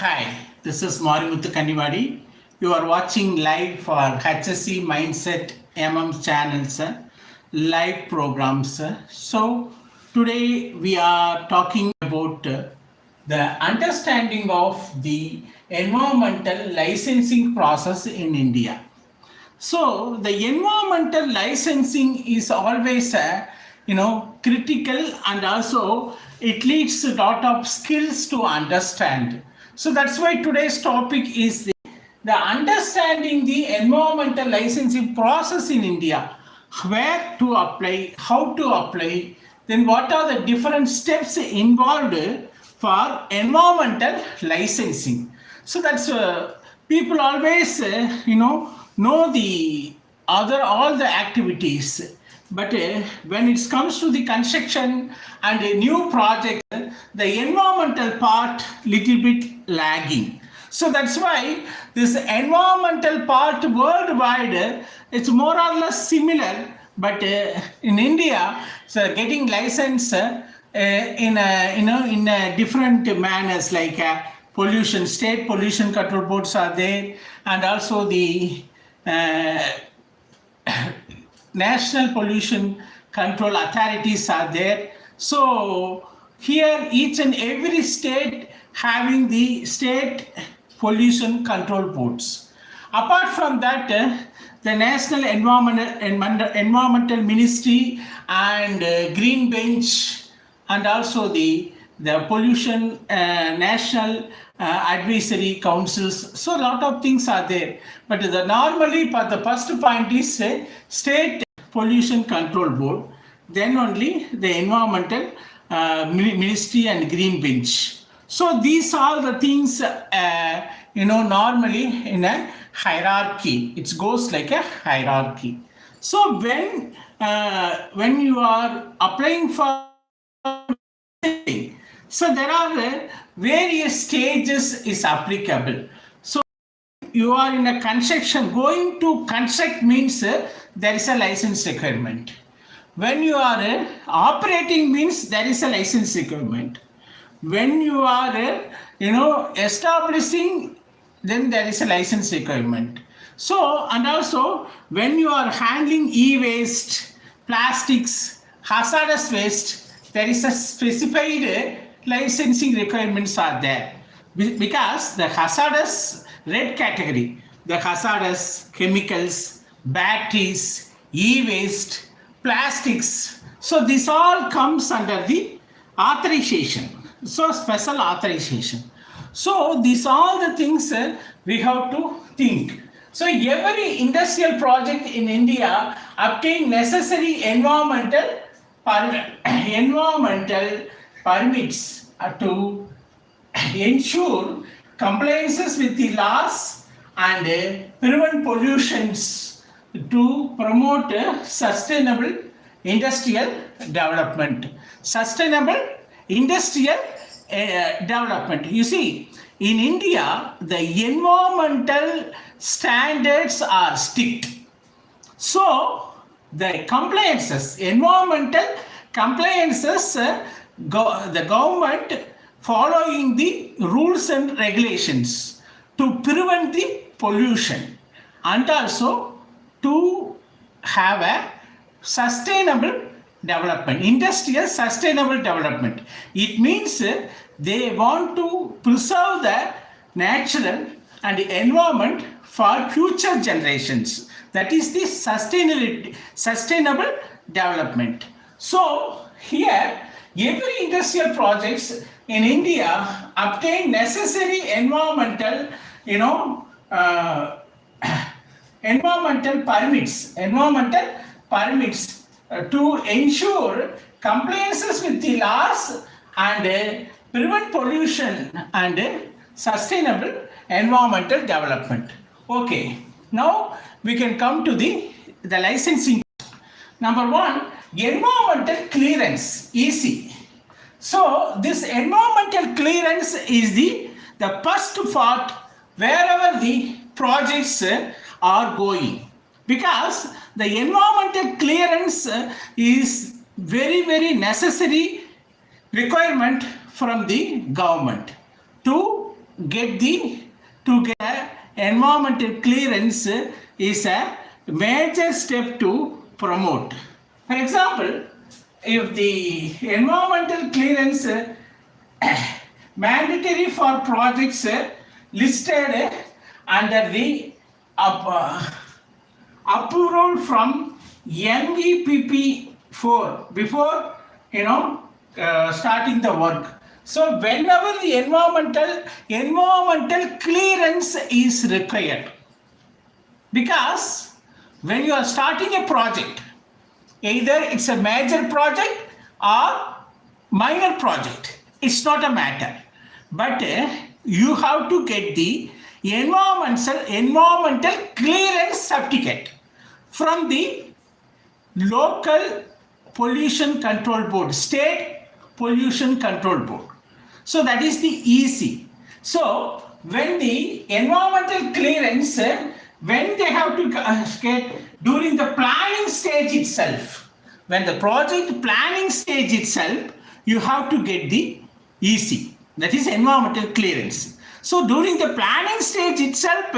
Hi, this is Marimuthu Kannivadi. You are watching live for HSE Mindset channels, live programs. So, today we are talking about the understanding of the environmental licensing process in India. So the environmental licensing is always critical, and also it leads to a lot of skills to understand. So that's why today's topic is the understanding the environmental licensing process in India, where to apply, how to apply, then what are the different steps involved for environmental licensing. So that's people always know the other all the activities, but when it comes to the construction and a new project, the environmental part little bit lagging. So that's why this environmental part worldwide, it's more or less similar, but in India, so getting license in different manners, like pollution, state pollution control boards are there, and also the national pollution control authorities are there. So here each and every state having the state pollution control boards. Apart from that, the National Environmental Ministry and Green Bench, and also the pollution national advisory councils. So a lot of things are there, but normally the first point is state pollution control board, then only the environmental ministry and green bench. So these are the things normally in a hierarchy. It goes like a hierarchy. So when you are applying for, so there are various stages is applicable. So you are in a construction, going to construct means there is a license requirement. When you are operating means there is a license requirement. When you are establishing, then there is a license requirement. So, and also when you are handling e-waste, plastics, hazardous waste, there is a specified licensing requirements are there, because the hazardous red category, the hazardous chemicals, batteries, e-waste, plastics, so this all comes under the authorization, so special authorization. So these are the things we have to think. So every industrial project in India obtain necessary environmental permits to ensure compliances with the laws and prevent pollutions, to promote sustainable industrial development. Sustainable industrial development. You see, in India, the environmental standards are strict. So the compliances, environmental compliances, the government following the rules and regulations to prevent the pollution, and also to have a sustainable development, industrial sustainable development. It means they want to preserve the natural and the environment for future generations. That is the sustainable development. So here every industrial projects in India obtain necessary environmental permits to ensure compliances with the laws and prevent pollution and sustainable environmental development. Okay, now we can come to the licensing. Number one, environmental clearance, EC. So this environmental clearance is the first part wherever the projects are going, because the environmental clearance is very necessary requirement from the government to get environmental clearance is a major step to promote. For example, if the environmental clearance mandatory for projects listed under the approval from MEPP 4 before starting the work. So whenever the environmental clearance is required, because when you are starting a project, either it's a major project or minor project, it's not a matter, but you have to get the environmental clearance certificate from the local pollution control board, state pollution control board. So that is the EC. So when the environmental clearance, when they have to get during the planning stage itself, when the project planning stage itself, you have to get the EC, that is environmental clearance. So during the planning stage itself,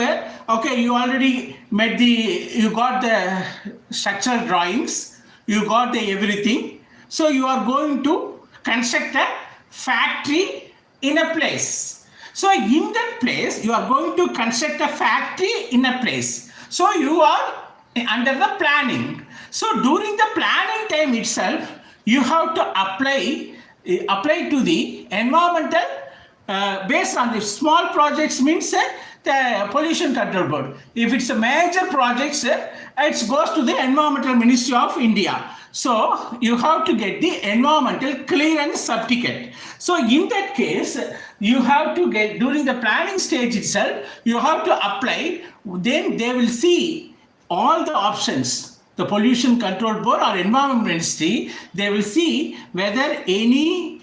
okay, you already you got the structural drawings, you got the everything. So you are going to construct a factory in a place. So in that place, you are going to construct a factory in a place. So you are under the planning. So during the planning time itself, you have to apply to the environmental based on the small projects means the pollution control board. If it's a major projects, it goes to the Environmental Ministry of India. So you have to get the environmental clearance certificate. So in that case, you have to get during the planning stage itself, you have to apply. Then they will see all the options. The Pollution Control Board or Environment Ministry, they will see whether any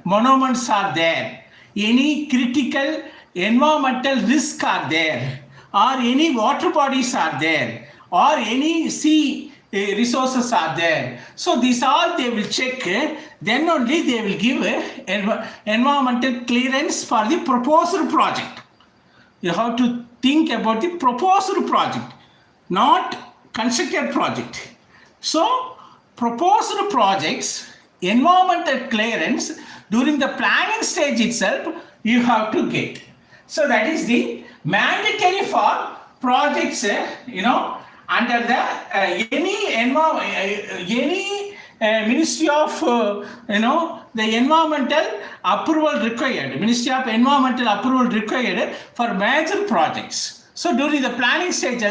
monuments are there, any critical environmental risks are there, or any water bodies are there, or any sea resources are there. So these all they will check, then only they will give environmental clearance for the proposed project. You have to think about the proposed project, not constructed project. So proposed projects, environmental clearance during the planning stage itself, you have to get. So that is the mandatory for projects, under the any Ministry of the environmental approval required, Ministry of Environmental approval required for major projects. So during the planning stage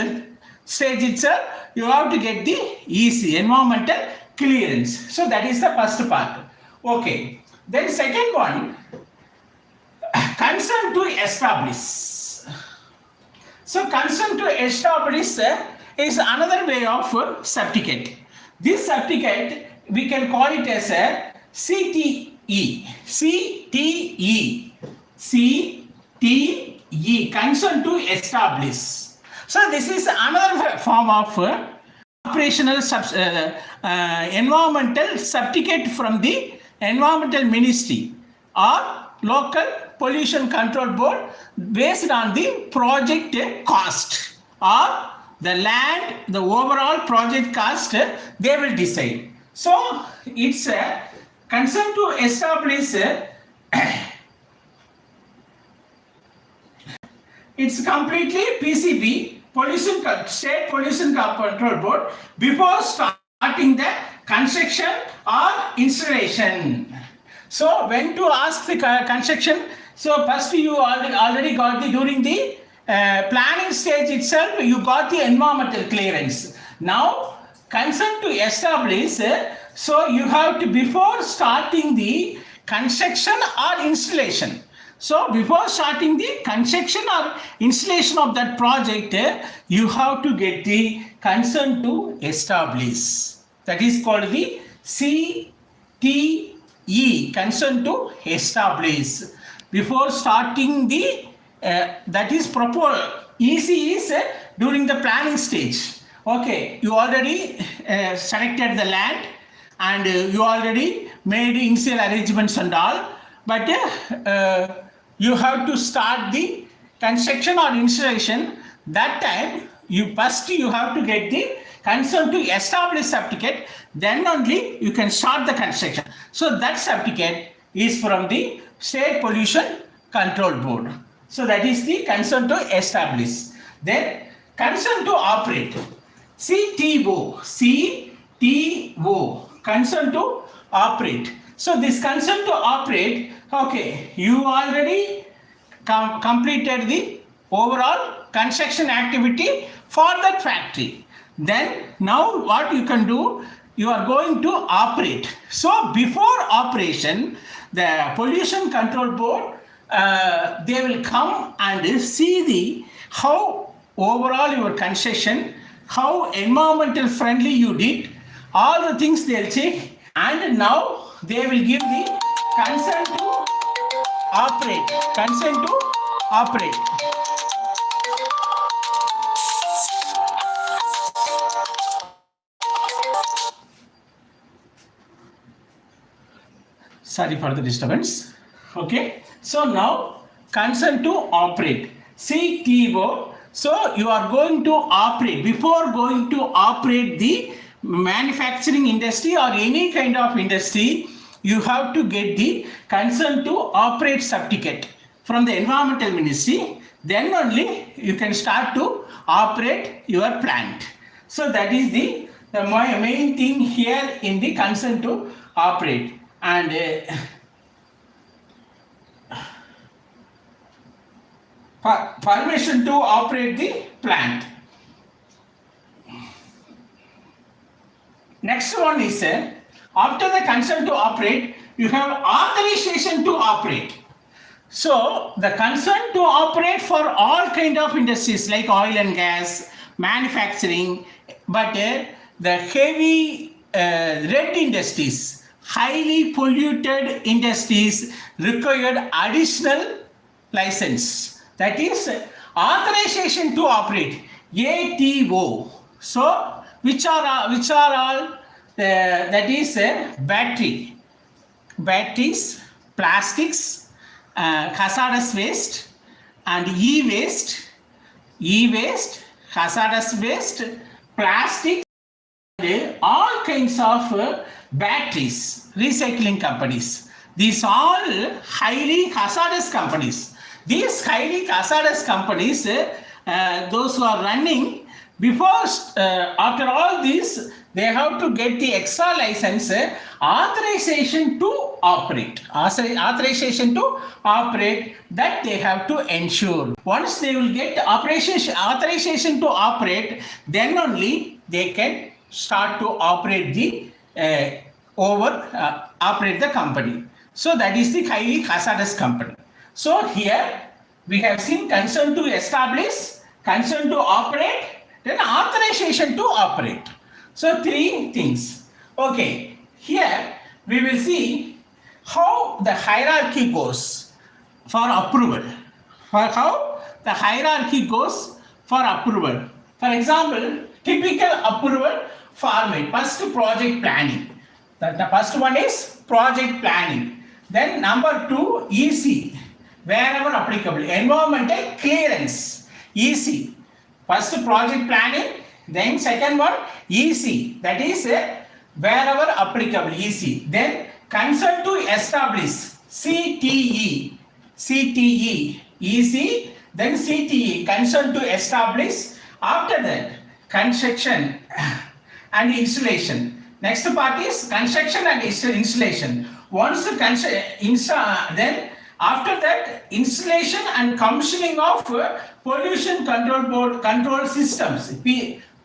itself, you have to get the EC, environmental clearance. So that is the first part. Okay. Then second one, consent to establish. So consent to establish is another way of certificate. This certificate, we can call it as a CTE, consent to establish. So this is another form of operational environmental certificate from the Environmental Ministry or local pollution control board based on the project cost or the land, the overall project cost, they will decide. So it's a consent to establish it's completely PCB, State Pollution Control Board, before starting the construction or installation. So when to ask the construction? So first you already got during the planning stage itself, you got the environmental clearance. Now consent to establish, so you have to, before starting the construction or installation. So before starting the construction or installation of that project, you have to get the consent to establish. That is called the CTE, consent to establish. Before starting the, that is proposed. EC is during the planning stage. Okay, you already selected the land and you already made initial arrangements and all, but you have to start the construction or installation. That time you have to get the consent to establish certificate, then only you can start the construction. So that certificate is from the State Pollution Control Board. So that is the consent to establish. Then consent to operate. CTO, consent to operate. So this consent to operate, okay, you already completed the overall construction activity for that factory. Then now what you can do, you are going to operate. So before operation, the Pollution Control Board, they will come and see the how overall your construction, how environmental friendly you did, all the things they'll check, and now they will give the consent to operate. Consent to operate. Sorry for the disturbance. Okay. So now consent to operate. CTO. So you are going to operate. Before going to operate the manufacturing industry or any kind of industry, you have to get the consent to operate certificate from the Environmental Ministry. Then only you can start to operate your plant. So that is the main thing here in the consent to operate. And permission to operate the plant. Next one is after the consent to operate, you have authorization to operate. So the consent to operate for all kind of industries like oil and gas, manufacturing, but the heavy red industries, highly polluted industries required additional license. That is authorization to operate, ATO. So which are all that is batteries, plastics, hazardous waste, and e-waste, hazardous waste, plastics, and all kinds of batteries, recycling companies. These all highly hazardous companies. These highly hazardous companies, those who are running, before after all this, they have to get the extra license, authorization to operate. Authorization to operate, that they have to ensure. Once they will get authorization to operate, then only they can start to operate the operate the company. So that is the highly hazardous company. So here we have seen consent to establish, consent to operate, then authorization to operate. So three things. Okay, here we will see how the hierarchy goes for approval. How the hierarchy goes for approval. For example, typical approval format. First, project planning. The first one is project planning. Then number 2, EC, wherever applicable. Environmental clearance, EC. First, project planning. Then second one, EC, that is wherever applicable, EC. Then consent to establish, CTE, EC. Then CTE, consent to establish. After that, construction and installation. Next part is construction and installation. Once the then after that, installation and commissioning of pollution control board control systems.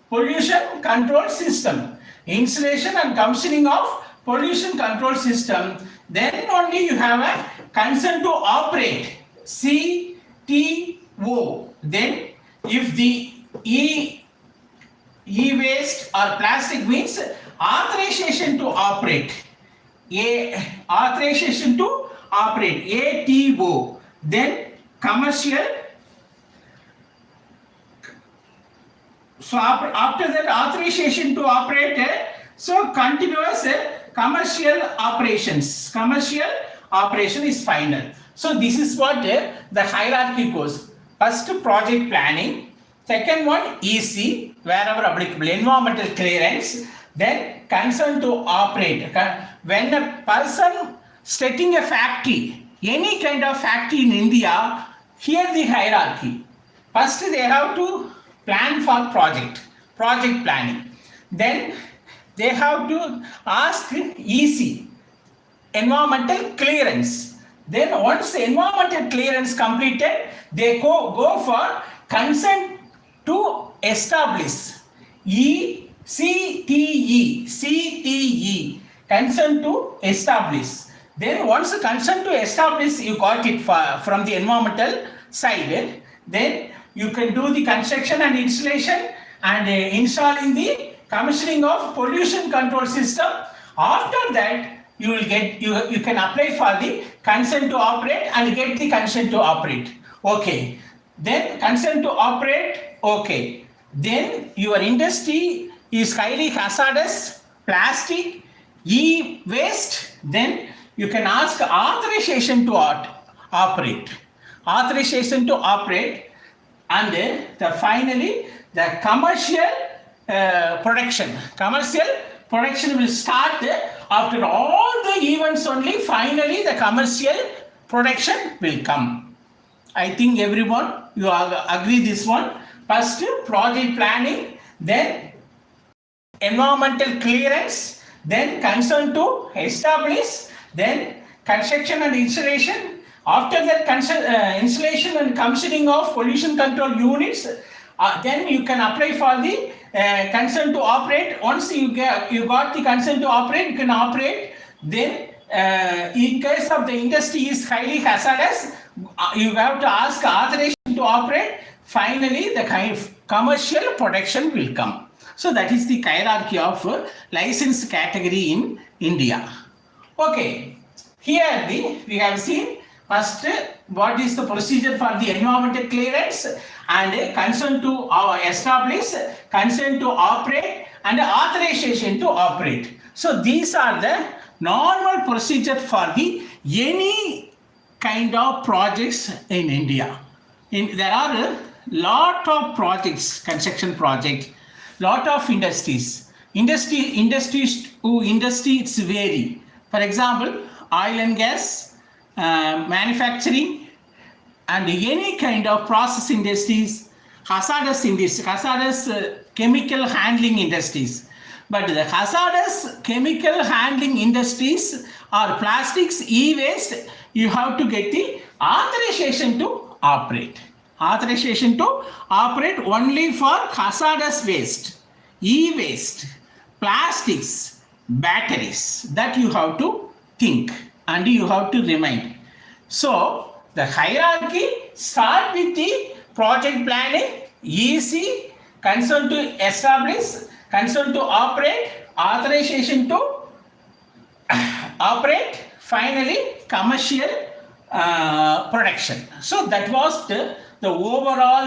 Pollution control system. Installation and commissioning of pollution control system. Then only you have a consent to operate, CTO. Then if the e-waste or plastic means authorization to operate, authorization to operate, ATO. Then commercial. So after that, authorization to operate, so continuous commercial operations. Commercial operation is final. So this is what the hierarchy goes. First, project planning. Second one, EC, wherever applicable, environmental clearance. Then consent to operate. When a person starting a factory, any kind of factory in India, here the hierarchy. First, they have to plan for project planning. Then they have to ask EC, environmental clearance. Then once environmental clearance completed, they go for consent to establish, CTE, consent to establish. Then once consent to establish you got it from the environmental side, then you can do the construction and installation and installing the commissioning of pollution control system. After that, you will get you can apply for the consent to operate and get the consent to operate. Okay. Then consent to operate. Okay. Then your industry is highly hazardous, plastic, e-waste. Then you can ask authorization to operate. Authorization to operate, and finally the commercial production. Commercial production will start after all the events only. Finally, the commercial production will come. I think everyone you agree this one. First, project planning, then environmental clearance, then consent to establish, then construction and installation. After that, installation and commissioning of pollution control units, then you can apply for the consent to operate. Once you got the consent to operate, you can operate. Then in case of the industry is highly hazardous, you have to ask authorization to operate. Finally, the kind of commercial production will come. So that is the hierarchy of license category in India. Okay, here we have seen first what is the procedure for the environmental clearance and consent to establish, consent to operate, and authorization to operate. So these are the normal procedure for the any kind of projects in India. There are a lot of projects, construction projects, lot of industries it's vary. For example, oil and gas, manufacturing, and any kind of process industries, hazardous chemical handling industries. But the hazardous chemical handling industries or plastics, e-waste, you have to get the authorization to operate. Authorization to operate only for hazardous waste, e-waste, plastics, batteries. That you have to think and you have to remind. So the hierarchy start with the project planning, EC, consent to establish, consent to operate, authorization to operate, finally commercial production. So that was the overall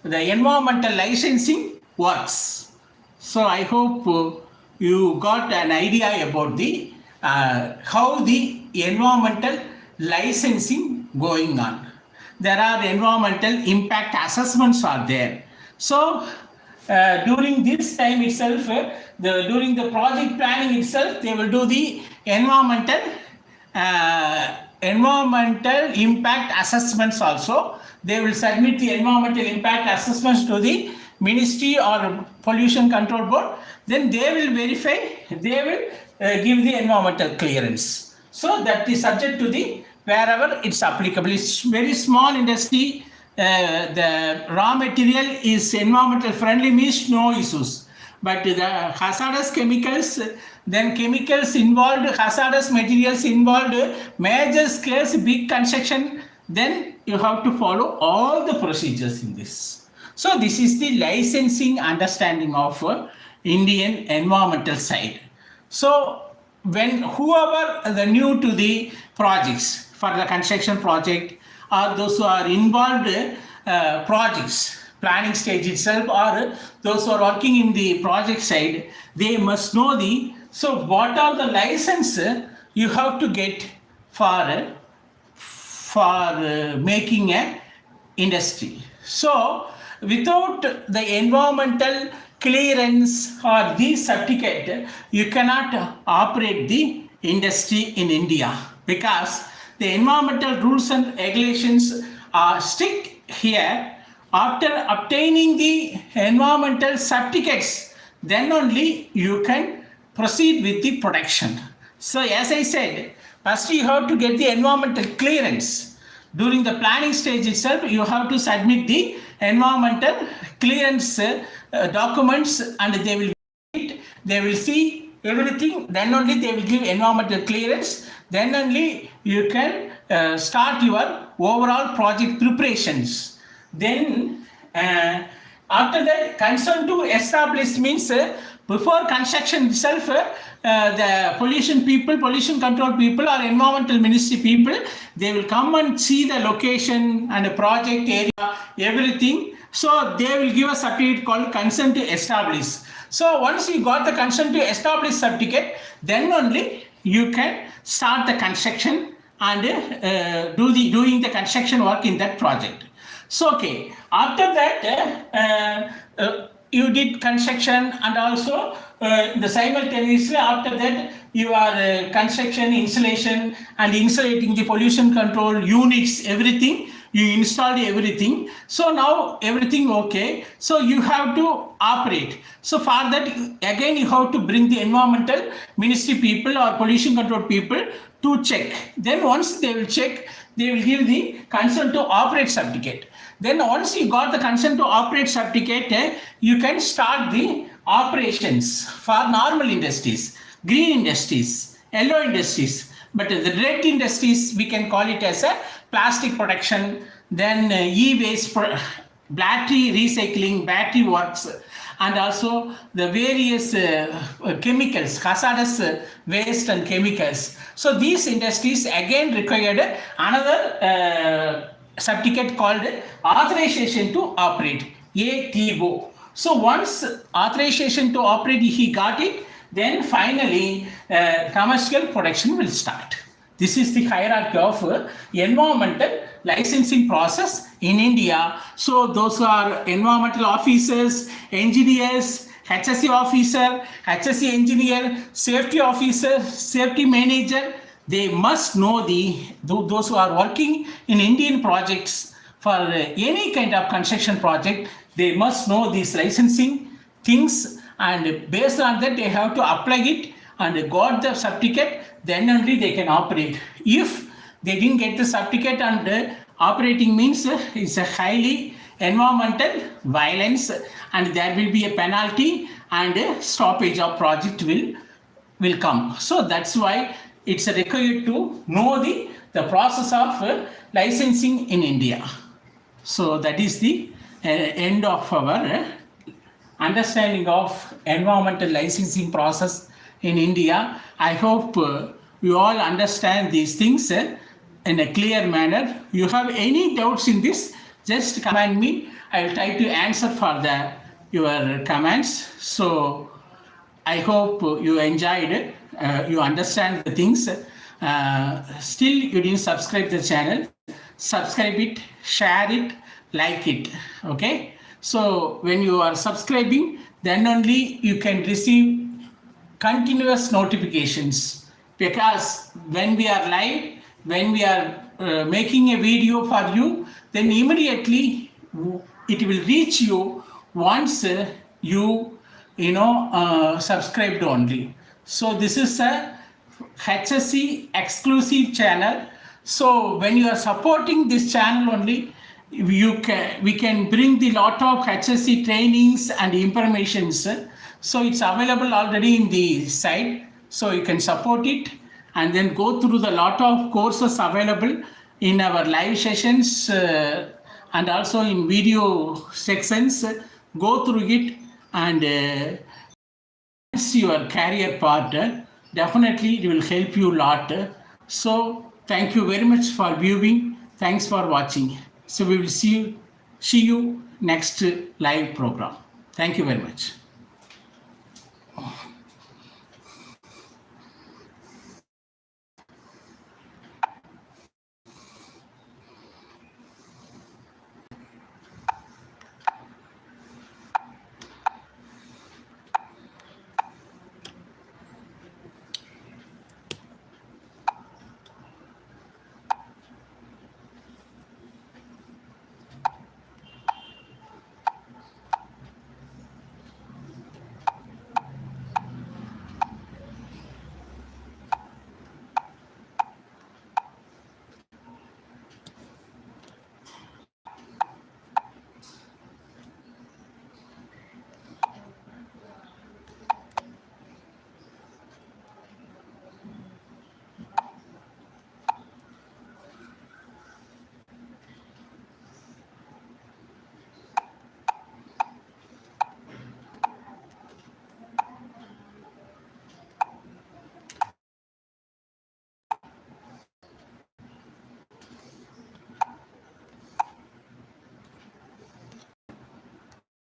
the environmental licensing works. So I hope you got an idea about the how the environmental licensing going on. There are environmental impact assessments are there. So during this time itself, during the project planning itself, they will do the environmental impact assessments also. They will submit the environmental impact assessments to the Ministry or Pollution Control Board. Then they will verify, they will give the environmental clearance. So that is subject to the wherever it's applicable. It's very small industry. The raw material is environmental friendly, means no issues. But the hazardous chemicals, then chemicals involved, hazardous materials involved, major scales, big construction, then you have to follow all the procedures in this. So this is the licensing understanding of Indian environmental side. So when whoever the new to the projects for the construction project or those who are involved projects, planning stage itself, or those who are working in the project side, they must know so what are the license you have to get for for making a industry. So without the environmental clearance or the certificate, you cannot operate the industry in India, because the environmental rules and regulations are strict here. After obtaining the environmental certificates, then only you can proceed with the production. So as I said, first you have to get the environmental clearance. During the planning stage itself, you have to submit the environmental clearance documents, and they will see everything, then only they will give environmental clearance, then only you can start your overall project preparations. Then after that, consent to establish means before construction itself, the pollution control people or environmental ministry people, they will come and see the location and the project area, everything. So they will give a certificate called consent to establish. So once you got the consent to establish certificate, then only you can start the construction and doing the construction work in that project. So okay, after that you did construction, and also the simultaneously after that you are construction, installation, and insulating the pollution control units, everything. You installed everything. So now everything okay. So you have to operate. So for that, again, you have to bring the environmental ministry people or pollution control people to check. Then once they will check, they will give the consent to operate certificate. Then once you got the consent to operate certificate, you can start the operations for normal industries, green industries, yellow industries. But the red industries, we can call it as a plastic production, then e-waste, battery recycling, battery works, and also the various chemicals, hazardous waste and chemicals. So these industries again required another certificate called authorization to operate, ATO. So once authorization to operate he got it, then finally commercial production will start. This is the hierarchy of environmental licensing process in India. So those are environmental officers, engineers, HSE officer, HSE engineer, safety officer, safety manager. They must know those who are working in Indian projects for any kind of construction project. They must know these licensing things, and based on that they have to apply it and got the certificate, then only they can operate. If they didn't get the certificate and operating means it's a highly environmental violence, and there will be a penalty and a stoppage of project will come. So that's why it's required to know the process of licensing in India. So that is the end of our understanding of environmental licensing process in India. I hope you all understand these things in a clear manner. You have any doubts in this, just comment me. I will try to answer for your comments. So I hope you enjoyed it. You understand the things. Still you didn't subscribe the channel, subscribe it, share it, like it. Okay, so when you are subscribing, then only you can receive continuous notifications, because when we are live, when we are making a video for you, then immediately it will reach you once you subscribed only. So this is a HSE exclusive channel. So when you are supporting this channel only, we can bring the lot of HSE trainings and informations. So it's available already in the site. So you can support it and then go through the lot of courses available in our live sessions and also in video sections. Go through it and your career path. Definitely it will help you a lot. So thank you very much for viewing. Thanks for watching. So we will see you next live program. Thank you very much.